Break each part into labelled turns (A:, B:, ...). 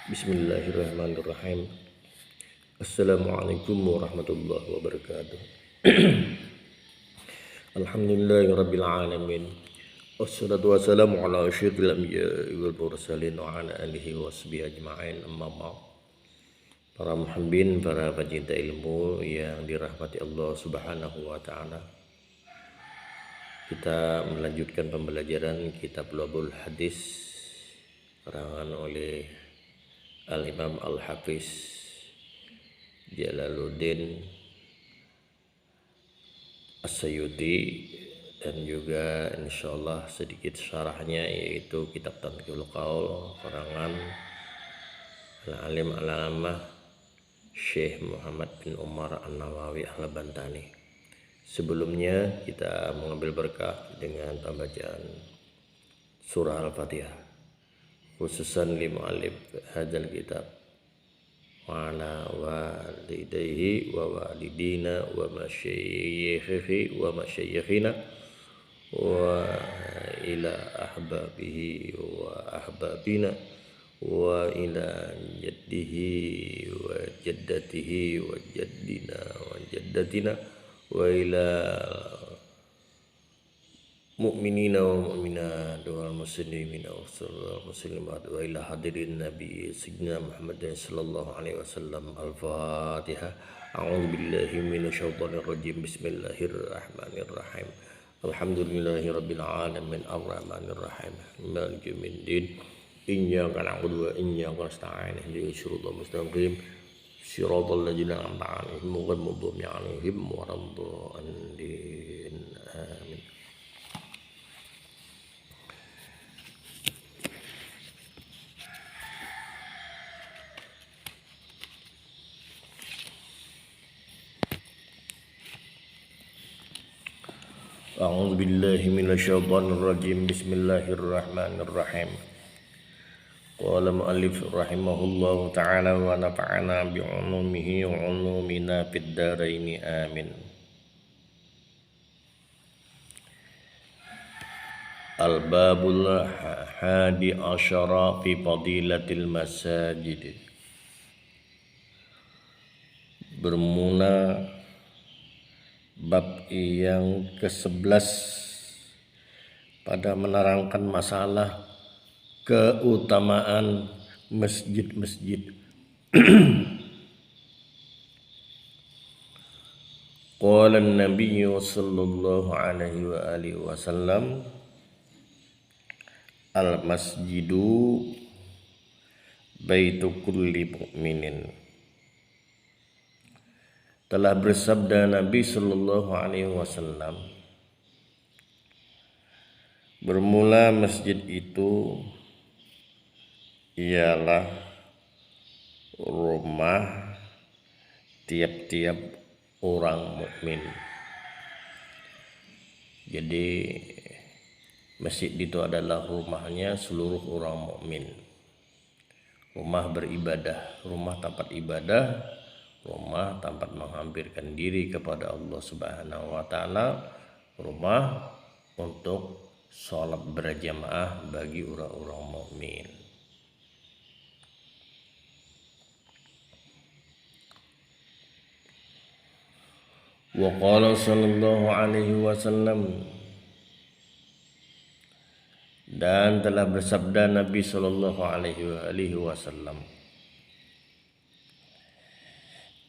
A: Bismillahirrahmanirrahim. Assalamualaikum warahmatullahi wabarakatuh. Alhamdulillahirabbil alamin. Wassalatu wassalamu ala asyrafil anbiya'i wal mursalin wa ala alihi washabihi ajma'in. Amma ba'd. Para muhibbin, para pecinta ilmu yang dirahmati Allah Subhanahu wa taala. Kita melanjutkan pembelajaran kitab Lu'abul Hadis karangan oleh Al-Imam Al-Hafiz Jalaluddin As-Suyuti, dan juga insyaallah sedikit syarahnya, yaitu kitab Tanqihul Qaul karangan Al-Alim Al-Alamah Syekh Muhammad bin Umar An-Nawawi Al-Bantani. Sebelumnya kita mengambil berkah dengan pembacaan surah Al-Fatihah, khususan li mu'allif hadzal kitab wa ala walidayhi wa walidina wa masyayikhihi wa masyayikhina wa ila ahbabihi wa ahbabina wa ila jaddihi wa jaddatihi wa jaddina wa jaddatina wa ila mu'minina wa mu'minat wal muslimina wal muslimat wa ila hadirin nabi sayyidina Muhammad sallallahu alaihi wasallam. Al-Fatihah. A'udzu billahi minasyaitonir rajim. Bismillahirrahmanirrahim. Alhamdulillahirabbil alamin arrahmanir rahim maliki yaumiddin. Iyyaka na'budu wa iyyaka nasta'in. Ihdinas siratal mustaqim. Siratal ladzina an'amta 'alaihim ghairil maghdubi 'alaihim waladdallin. Amin. A'udzu billahi minasyaitonir rajim. Bismillahirrahmanirrahim. Qala mu'allif rahimahullahu ta'ala wa nafa'ana bi 'ulumihi wa 'ulumina fid dharain amin. Al-babul hadi asyara fi fadilatil masajid. Bermula bab yang ke-11 pada menerangkan masalah keutamaan masjid-masjid. Qala an-nabiy sallallahu alaihi wa alihi wasallam, al-masjidu baitu kulli mu'minin. Telah bersabda Nabi sallallahu alaihi wasallam, bermula masjid itu ialah rumah tiap-tiap orang mukmin. Jadi masjid itu adalah rumahnya seluruh orang mukmin. Rumah beribadah, rumah tempat ibadah, rumah tempat menghampirkan diri kepada Allah Subhanahu wa taala, rumah untuk sholat berjamaah bagi orang-orang mukmin. Wa qala sallallahu alaihi wasallam, dan telah bersabda Nabi sallallahu alaihi wasallam,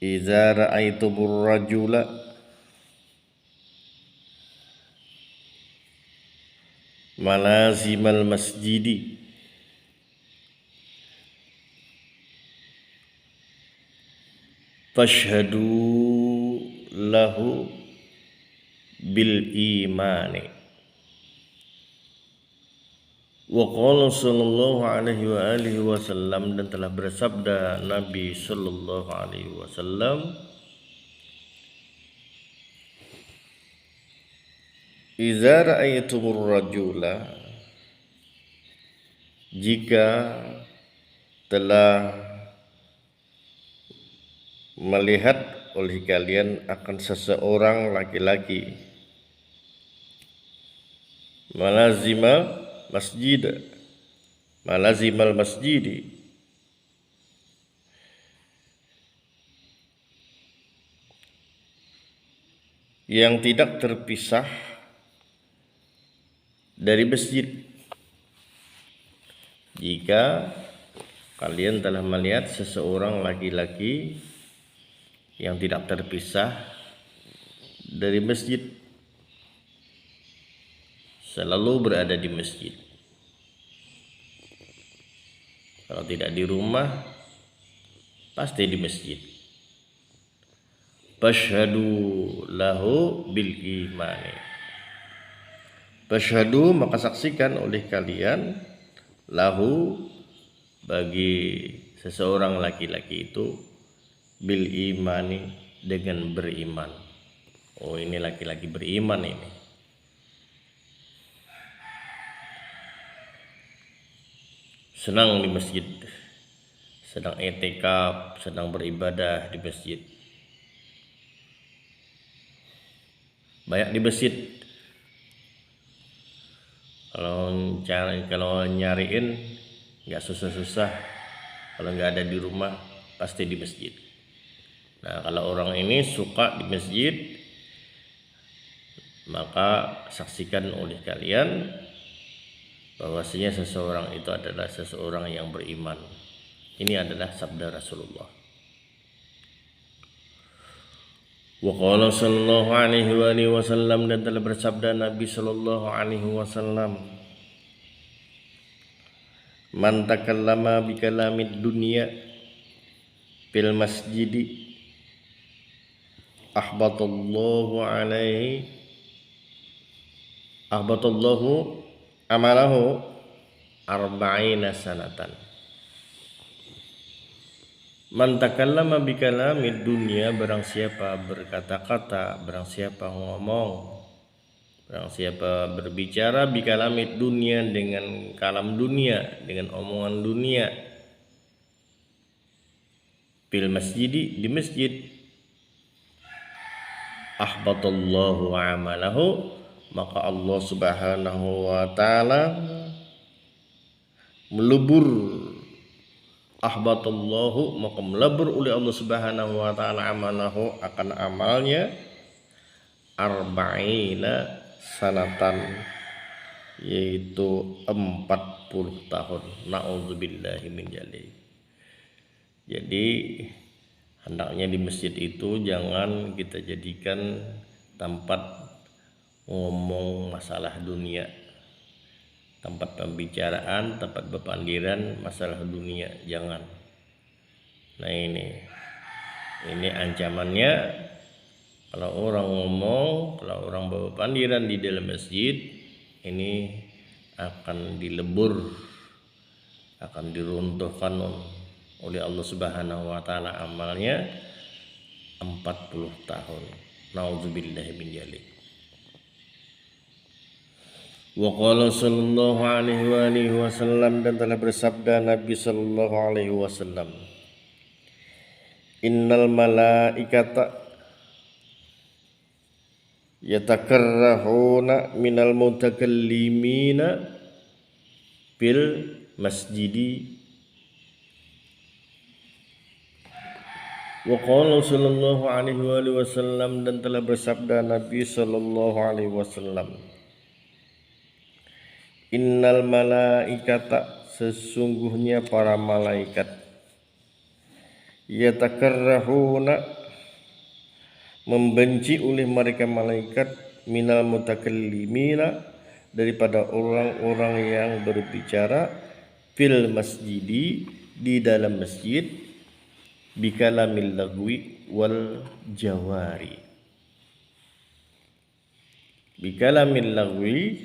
A: idza ra'aitumur rajula malazimal masjidi fashhadu lahu bil imani. Wa qala sallallahu alaihi wa alihi wasallam, dan telah bersabda Nabi sallallahu alaihi wasallam, idza ra'aytumur rajula, jika telah melihat oleh kalian akan seseorang laki-laki, malazimal masjidi, yang tidak terpisah dari masjid. Jika kalian telah melihat seseorang laki-laki yang tidak terpisah dari masjid, selalu berada di masjid. Kalau tidak di rumah, pasti di masjid. Fashhadu lahu bil imani. Fashhadu, maka saksikan oleh kalian, lahu, bagi seseorang laki-laki itu, bil imani, dengan beriman. Oh, ini laki-laki beriman ini. Senang di masjid, sedang i'tikaf, sedang beribadah di masjid. Banyak di masjid. Kalau nyariin nggak susah-susah. Kalau nggak ada di rumah, pasti di masjid. Nah, kalau orang ini suka di masjid, maka saksikan oleh kalian bahwasanya seseorang itu adalah seseorang yang beriman. Ini adalah sabda Rasulullah. Wa qala sallallahu alaihi wasallam, dan telah bersabda Nabi sallallahu alaihi wasallam, man takallama bi kalamid dunya fil masjidi ahbatallahu amalahu arba'ina sanatan. Man takallama bi kalamid dunya, barang siapa berkata-kata, barang siapa ngomong, barang siapa berbicara bi kalamid dunya, dengan kalam dunia, dengan omongan dunia, fil masjidi, di masjid, ahbatallahu amalahu, maka Allah Subhanahu wa taala melebur, ahbatallahu, maka melebur oleh Allah Subhanahu wa taala amalahu, akan amalnya, arba'ina sanatan, yaitu 40 tahun. Na'udzubillahi min dzalik. Jadi hendaknya di masjid itu jangan kita jadikan tempat ngomong masalah dunia, tempat pembicaraan, tempat berpandiran masalah dunia, jangan. Nah, ini ancamannya. Kalau orang ngomong, kalau orang berpandiran di dalam masjid, ini akan dilebur, akan diruntuhkan oleh Allah Subhanahu wa taala amalnya 40 tahun. Nauzubillahi min dzalik. Wa qala sallallahu alaihi wasallam, dan telah bersabda Nabi sallallahu alaihi wasallam, innal malaikata yatakarrahuna minal mutakallimina bil masjidi. Wa qala sallallahu alaihi wasallam, dan telah bersabda Nabi sallallahu alaihi wasallam, innal malaikata, sesungguhnya para malaikat, yatakarrahuna, membenci oleh mereka malaikat, minal mutakallimina, daripada orang-orang yang berbicara, fil masjidi, di dalam masjid, bikalamil lagwi wal jawari. Bikalamil lagwi,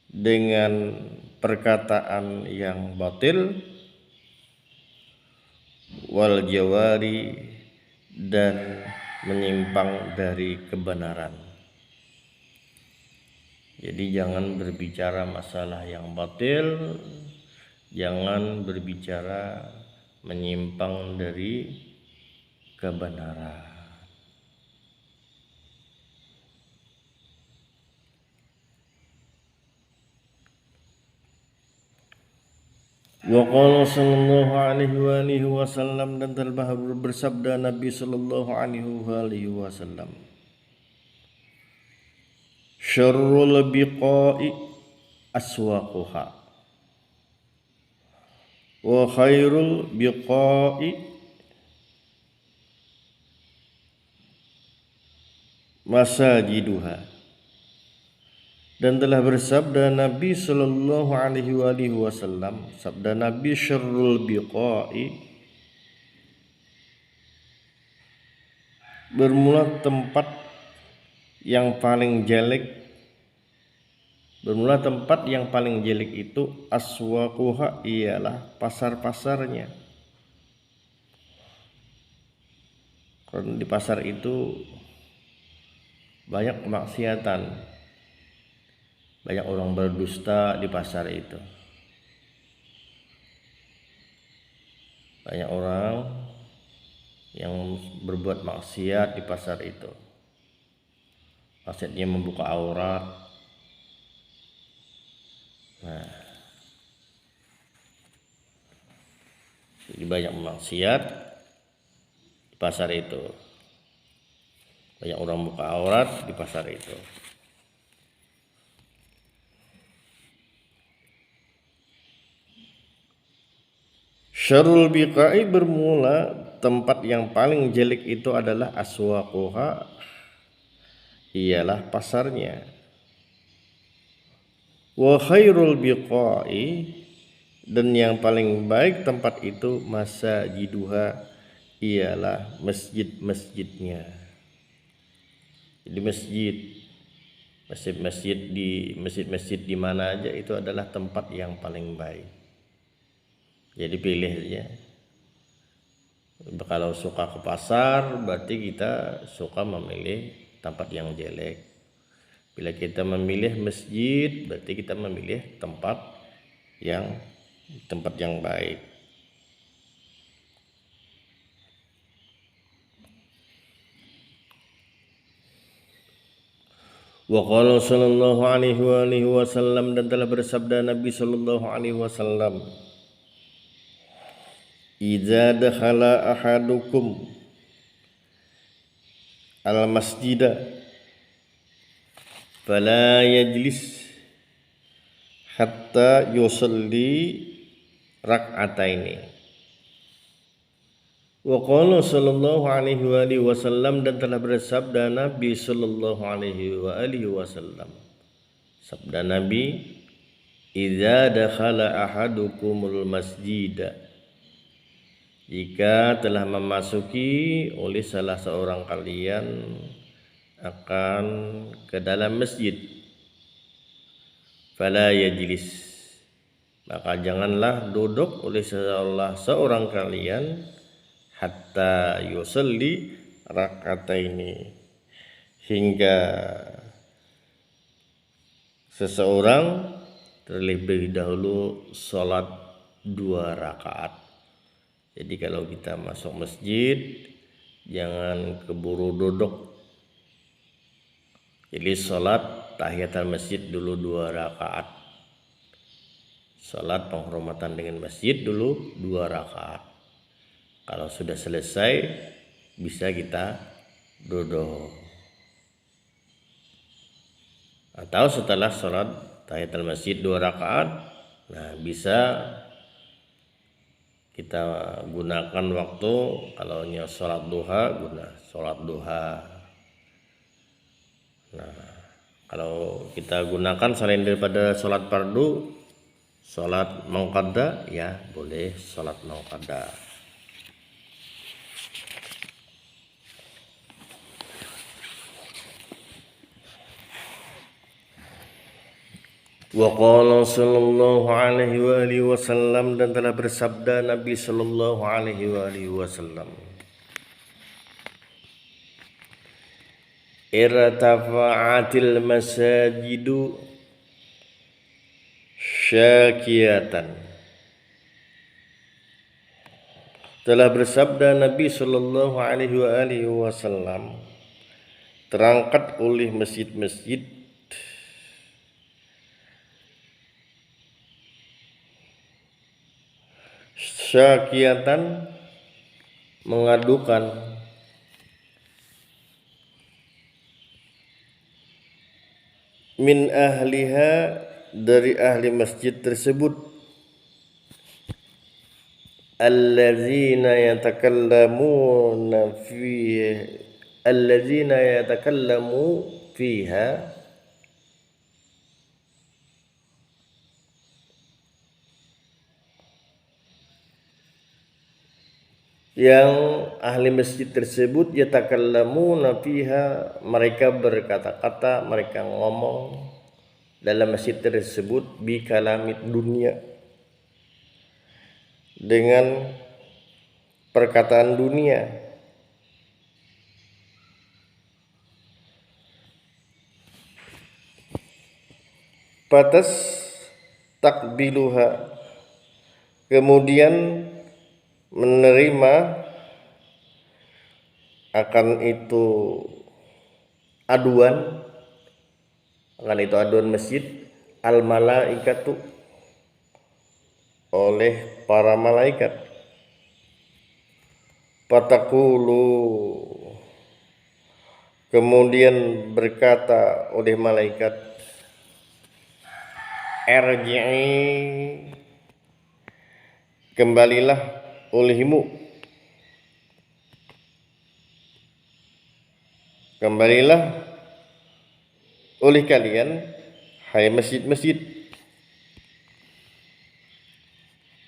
A: dengan perkataan yang batil, wal jawari, dan menyimpang dari kebenaran. Jadi jangan berbicara masalah yang batil, jangan berbicara menyimpang dari kebenaran. Wa qala sallallahu alaihi wasallam, dan telah bersabda Nabi sallallahu alaihi wasallam, syarrul biqa'i aswaquha wa khairul biqa'i masajiduha. Dan telah bersabda Nabi sallallahu alaihi wasallam, sabda Nabi, syarrul biqa'i, bermula tempat yang paling jelek, bermula tempat yang paling jelek itu aswaquha, ialah pasar-pasarnya. Karena di pasar itu banyak kemaksiatan, banyak orang berdusta di pasar itu, banyak orang yang berbuat maksiat di pasar itu. Maksudnya membuka aurat. Nah, jadi banyak maksiat di pasar itu, banyak orang buka aurat di pasar itu. Syarrul biqa'i, bermula tempat yang paling jelek itu adalah aswaquha, ialah pasarnya. Wa khairul biqa'i, dan yang paling baik tempat itu masajiduha, ialah masjid-masjidnya. Jadi masjid-masjid di mana aja itu adalah tempat yang paling baik. Jadi pilih saja. Kalau suka ke pasar, berarti kita suka memilih tempat yang jelek. Bila kita memilih masjid, berarti kita memilih tempat yang baik. Wa qala sallallahu alaihi wasallam, dan telah bersabda Nabi sallallahu alaihi wasallam, idza dakhala ahadukum al masjida fala yajlis hatta yusalli rak'ataini. Wa qala sallallahu alaihi wasallam, dan telah bersabda Nabi sallallahu alaihi wasallam, sabda Nabi, idza dakhala ahadukumul masjida, jika telah memasuki oleh salah seorang kalian akan ke dalam masjid, fala yajlis, maka janganlah duduk oleh salah seorang kalian, hatta yusalli rak'ataini, hingga seseorang terlebih dahulu sholat 2 rakaat. Jadi kalau kita masuk masjid, jangan keburu duduk. Jadi sholat tahiyatul masjid dulu 2 rakaat. Sholat penghormatan dengan masjid dulu 2 rakaat. Kalau sudah selesai, bisa kita duduk. Atau setelah sholat tahiyatul masjid 2 rakaat, nah bisa kita gunakan waktu, kalau sholat duha, sholat duha. Nah, kalau kita gunakan selain daripada sholat fardu, sholat mengqadha, ya boleh sholat mengqadha. Wa qala sallallahu alaihi wasallam, dan telah bersabda Nabi sallallahu alaihi wasallam, irtafa'atil masajidu syakiyatan. Telah bersabda Nabi sallallahu alaihi wasallam, terangkat oleh masjid-masjid syakiyatan, mengadukan min ahliha, dari ahli masjid tersebut, allazina yatakallamu fiha, yang ahli masjid tersebut yatakallamuna fiha, mereka berkata-kata, mereka ngomong dalam masjid tersebut bi kalamid dunia, dengan perkataan dunia. Patas takbiluha, kemudian menerima akan itu aduan masjid, al malaikatu, oleh para malaikat. Patakulu, kemudian berkata oleh malaikat, erji'i, kembalilah olehmu, kembalilah oleh kalian, hai masjid-masjid.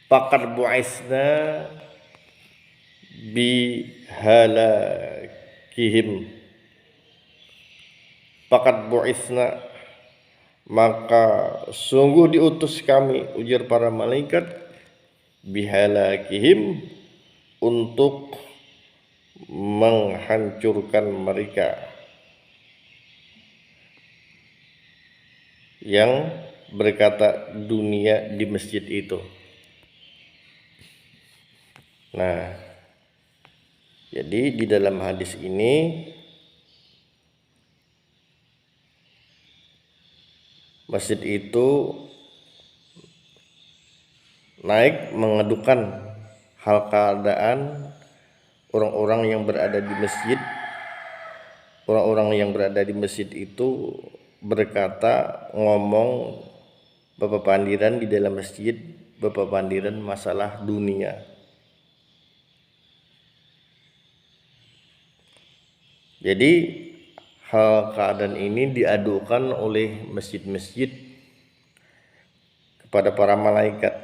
A: Faqad bu'isna bihalakihim, faqad bu'isna, maka sungguh diutus kami, ujar para malaikat, bihalakihim, untuk menghancurkan mereka yang berkata dunia di masjid itu. Nah, jadi di dalam hadis ini masjid itu naik mengadukan hal keadaan orang-orang yang berada di masjid. Orang-orang yang berada di masjid itu berkata, ngomong bepapandiran di dalam masjid, bepapandiran masalah dunia. Jadi hal keadaan ini diadukan oleh masjid-masjid kepada para malaikat.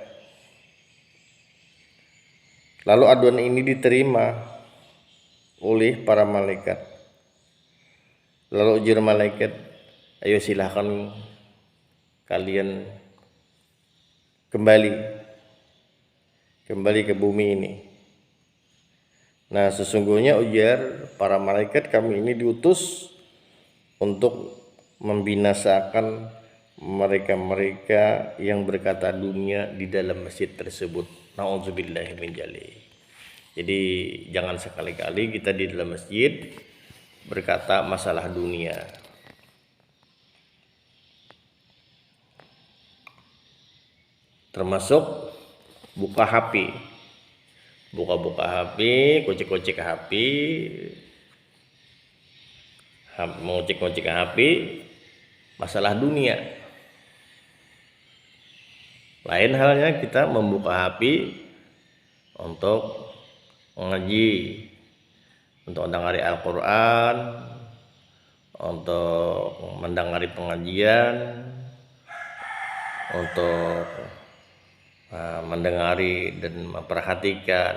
A: Lalu aduan ini diterima oleh para malaikat. Lalu ujar malaikat, ayo silahkan kalian kembali ke bumi ini. Nah, sesungguhnya ujar para malaikat, kami ini diutus untuk membinasakan mereka-mereka yang berkata dunia di dalam masjid tersebut. Na'udzubillahi min dzalik. Jadi jangan sekali-kali kita di dalam masjid berkata masalah dunia. Termasuk buka HP. Buka-buka HP, kocek-kocek HP, mengocek-ngocek HP, masalah dunia. Lain halnya kita membuka HP untuk mengaji, untuk mendengari Al-Quran, untuk mendengari pengajian, untuk mendengari dan memperhatikan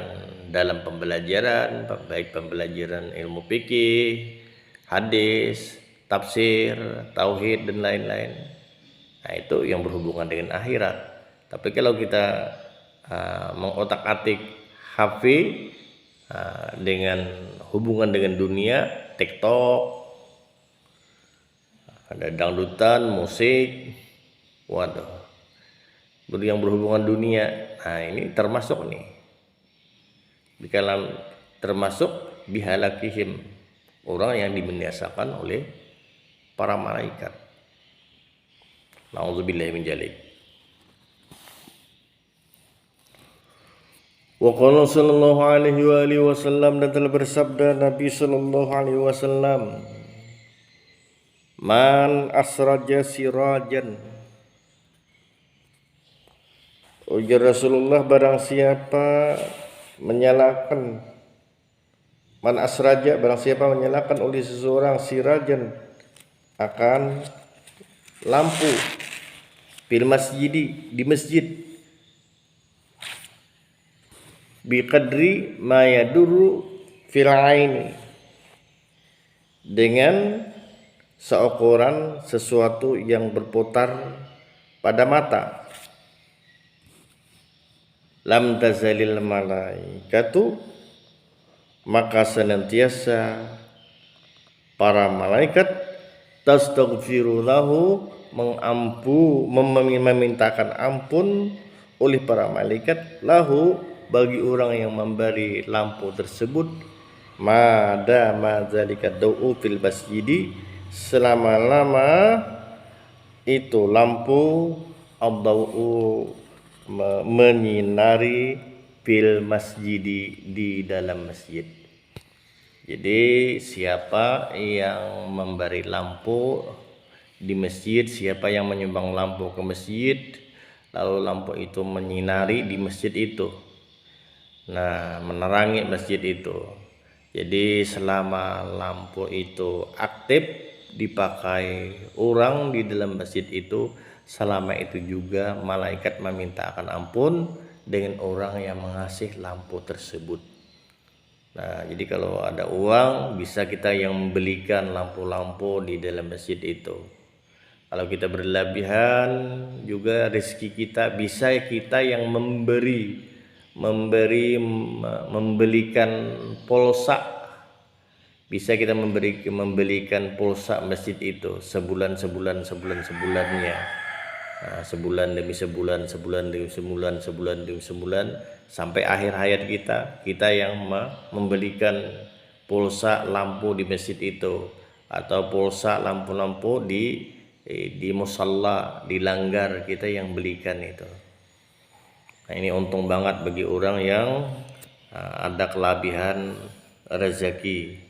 A: dalam pembelajaran, baik pembelajaran ilmu fikih, hadis, tafsir, tauhid, dan lain-lain. Nah, itu yang berhubungan dengan akhirat. Tapi kalau kita mengotak-atik HP dengan hubungan dengan dunia, TikTok, ada dangdutan, musik, waduh, yang berhubungan dunia. Nah, ini termasuk nih di dalam, termasuk bihalakihim, orang yang dibinasakan oleh para malaikat. Na'udzubillahi min dzalik. Wa qala sallallahu alaihi wa alihi wasallam, dan telah bersabda Nabi sallallahu alaihi wasallam, Man asraja sirajan, ujar Rasulullah, barang siapa menyalakan, man asraja, barang siapa menyalakan oleh seseorang sirajan, akan lampu, fil masjidi, di masjid, biqadri ma yadurru fil aini, dengan seukuran sesuatu yang berputar pada mata. Lam tazalil malaikatu, maka senantiasa para malaikat tastaghfiru lahu, memintakan ampun oleh para malaikat, lahu, bagi orang yang memberi lampu tersebut, madama zalika dau'u fil masjidi, selama-lama itu lampu ad-dau'u menyinari fil masjidi, di dalam masjid. Jadi siapa yang memberi lampu di masjid, siapa yang menyumbang lampu ke masjid, lalu lampu itu menyinari di masjid itu, nah menerangi masjid itu. Jadi selama lampu itu aktif dipakai orang di dalam masjid itu, selama itu juga malaikat memintakan ampun dengan orang yang mengasih lampu tersebut. Nah, jadi kalau ada uang bisa kita yang membelikan lampu-lampu di dalam masjid itu. Kalau kita berlebihan juga rezeki kita, bisa kita yang membelikan pulsa. Bisa kita membelikan pulsa masjid itu sebulannya. Nah, sebulan demi sebulan sampai akhir hayat kita yang membelikan pulsa lampu di masjid itu, atau pulsa lampu-lampu di musalla, di langgar, kita yang belikan itu. Nah, ini untung banget bagi orang yang ada kelebihan rezeki.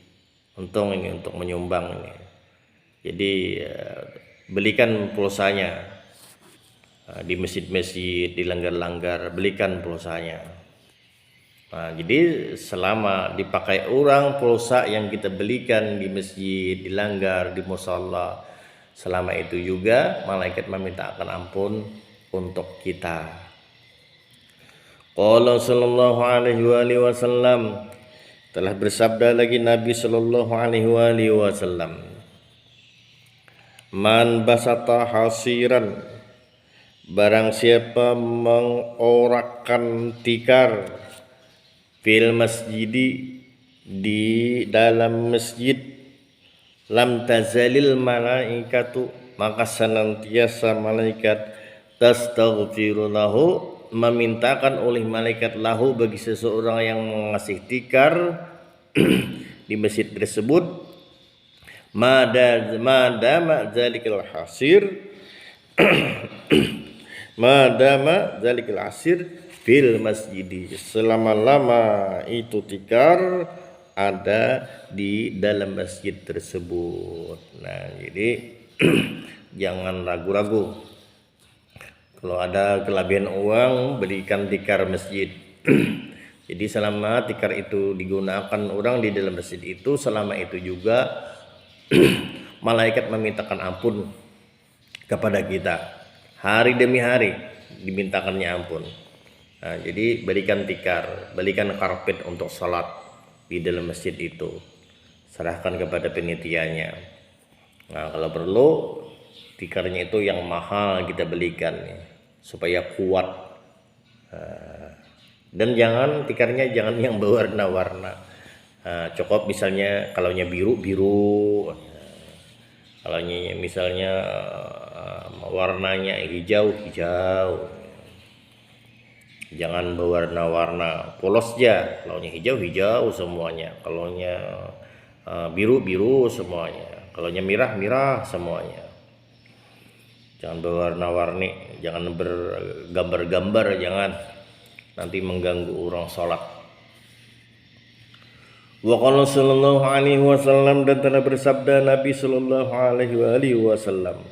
A: Untung ini untuk menyumbang ini. Jadi belikan pulsanya. Di masjid-masjid, di langgar-langgar, belikan pulsanya. Nah, jadi selama dipakai orang pulsa yang kita belikan di masjid, di langgar, di musalla, selama itu juga malaikat memintakan ampun untuk kita. Qala sallallahu alaihi wasallam, telah bersabda lagi Nabi sallallahu alaihi wasallam, man basata hasiran, barang siapa mengorakkan tikar, fil masjidi, di dalam masjid, lam tazalil malaikatu, maka senantiasa malaikat tastaghfiru lahu, memintakan oleh malaikat lahu, bagi seseorang yang mengasih tikar di masjid tersebut, madama zalikal hasir madama zalikal asir fil masjidi, selama-lama itu tikar ada di dalam masjid tersebut. Nah, jadi jangan ragu-ragu. Kalau ada kelebihan uang, belikan tikar masjid. Jadi selama tikar itu digunakan orang di dalam masjid itu, selama itu juga malaikat memintakan ampun kepada kita. Hari demi hari dimintakannya ampun. Nah, jadi berikan tikar, berikan karpet untuk salat di dalam masjid itu. Serahkan kepada penitianya. Nah, kalau perlu tikarnya itu yang mahal kita belikan ya, supaya kuat. Dan jangan tikarnya jangan yang berwarna-warna. Cukup misalnya kalaunya biru, kalau misalnya warnanya hijau, jangan berwarna-warna, polos aja. Kalau hijau semuanya, kalau biru semuanya, kalau merah semuanya. Jangan berwarna-warni, jangan bergambar-gambar, jangan, nanti mengganggu orang sholat. Wa qala sallallahu alaihi wasallam, dan telah bersabda Nabi sallallahu alaihi wasallam,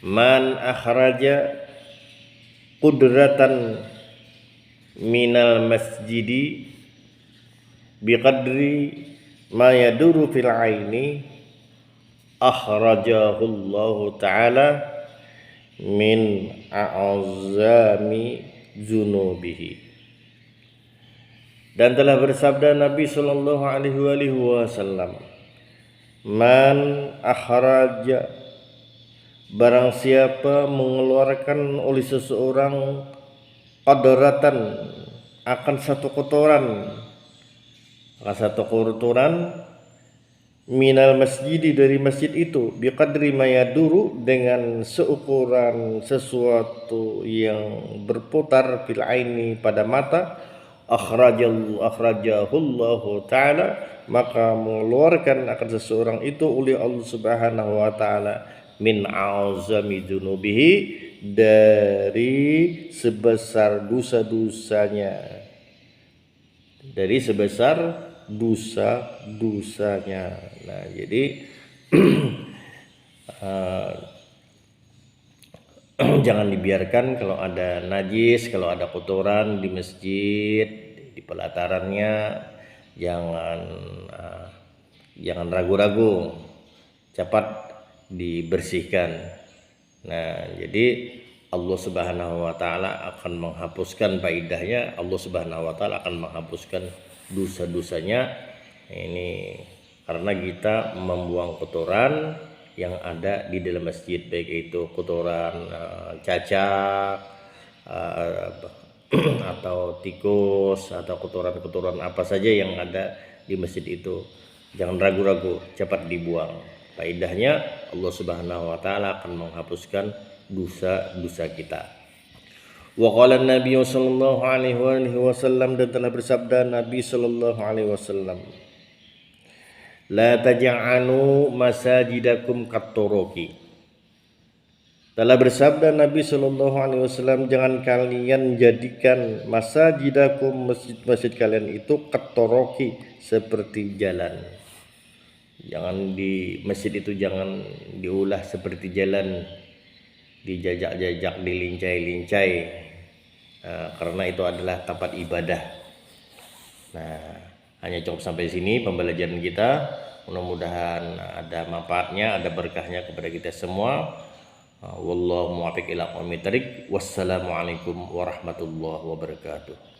A: man akhraja qudratan minal masjidi biqadri ma yaduru fil aini akhrajahullahu ta'ala min a'zami zunubihi. Dan telah bersabda Nabi sallallahu alaihi wasallam, man akhraja, barang siapa mengeluarkan oleh seseorang, qadratan, akan satu kotoran, minal masjidi, dari masjid itu, biqadri mayaduru, dengan seukuran sesuatu yang berputar, fil aini, pada mata, akhrajahullahu ta'ala, maka mengeluarkan akan seseorang itu oleh Allah subhanahu wa ta'ala, min a'zami dzunubihi, dari sebesar dosa-dosanya, dari sebesar dosa-dosanya. Nah, jadi jangan dibiarkan kalau ada najis, kalau ada kotoran di masjid, di pelatarannya, jangan ragu-ragu, cepat dibersihkan. Nah, jadi Allah subhanahu wa ta'ala akan menghapuskan, faidahnya Allah subhanahu wa ta'ala akan menghapuskan dosa-dosanya ini, karena kita membuang kotoran yang ada di dalam masjid, baik itu kotoran cacak atau tikus atau kotoran-kotoran apa saja yang ada di masjid itu. Jangan ragu-ragu, cepat dibuang. Faedahnya Allah subhanahu wa ta'ala akan menghapuskan dosa-dosa kita. Wa qala Nabi sallallahu alaihi wasallam, dan telah bersabda Nabi sallallahu alaihi wasallam, la taj'alu masajidakum kattoroki. Telah bersabda Nabi sallallahu alaihi wasallam, jangan kalian jadikan masajidakum, masjid-masjid kalian itu, kattoroki, seperti jalan. Jangan di masjid itu jangan diulah seperti jalan, dijajak-jajak, dilincai-lincai, karena itu adalah tempat ibadah. Nah, hanya cukup sampai sini pembelajaran kita. Mudah-mudahan ada manfaatnya, ada berkahnya kepada kita semua. Wallahu muwaffiq ila aqwamit thoriq. Wassalamualaikum warahmatullahi wabarakatuh.